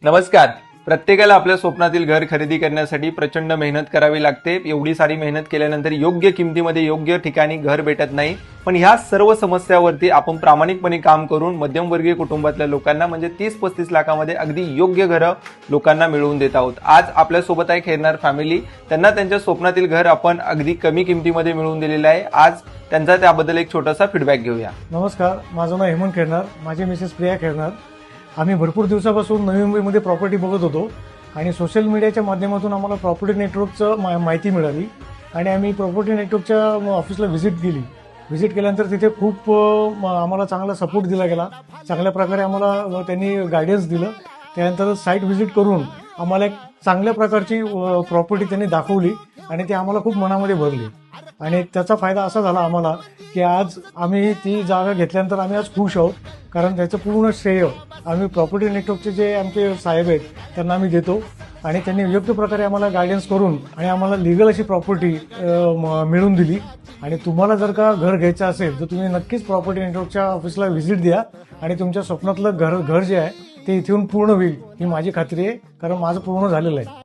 नमस्कार. प्रत्येकाला आपल्या स्वप्नातील घर खरेदी करण्यासाठी प्रचंड मेहनत करावी लागते. एवढी सारी मेहनत केल्यानंतर योग्य किमतीमध्ये योग्य ठिकाणी घर भेटत नाही. पण ह्या सर्व समस्यावरती आपण प्रामाणिकपणे काम करून मध्यमवर्गीय कुटुंबातल्या लोकांना म्हणजे 30-35 लाखामध्ये अगदी योग्य घरं लोकांना मिळवून देत आहोत. आज आपल्यासोबत आहे खैरनार फॅमिली. त्यांना त्यांच्या स्वप्नातील घर आपण अगदी कमी किमतीमध्ये मिळवून दिलेलं आहे. आज त्यांचा त्याबद्दल एक छोटासा फीडबॅक घेऊया. नमस्कार, माझं नाव हेमंत खैरनार, माझी मिसेस प्रिया खैरनार. आम्ही भरपूर दिवसापासून नवी मुंबईमध्ये प्रॉपर्टी बघत होतो आणि सोशल मीडियाच्या माध्यमातून आम्हाला प्रॉपर्टी नेटवर्कचं माहिती मिळाली आणि आम्ही प्रॉपर्टी नेटवर्कच्या ऑफिसला व्हिजिट केल्यानंतर तिथे खूप आम्हाला चांगला सपोर्ट दिला गेला. चांगल्या प्रकारे आम्हाला त्यांनी गायडन्स दिलं. त्यानंतर साईट व्हिजिट करून आम्हाला एक चांगल्या प्रकारची प्रॉपर्टी त्यांनी दाखवली आणि ती आम्हाला खूप मनामध्ये भरली आणि त्याचा फायदा असा झाला आम्हाला की आज आम्ही ती जागा घेतल्यानंतर आम्ही आज खुश आहोत. कारण त्याचं पूर्ण श्रेय आम्ही प्रॉपर्टी नेटवर्कचे जे आमचे साहेब आहेत त्यांना आम्ही देतो आणि त्यांनी योग्य प्रकारे आम्हाला गायडन्स करून आणि आम्हाला लिगल अशी प्रॉपर्टी मिळवून दिली. आणि तुम्हाला जर का घर घ्यायचं असेल तर तुम्ही नक्कीच प्रॉपर्टी नेटवर्कच्या ऑफिसला व्हिजिट द्या आणि तुमच्या स्वप्नातलं घर जे आहे ते इथून पूर्ण होईल ही माझी खात्री आहे, कारण माझं पूर्ण झालेलं आहे.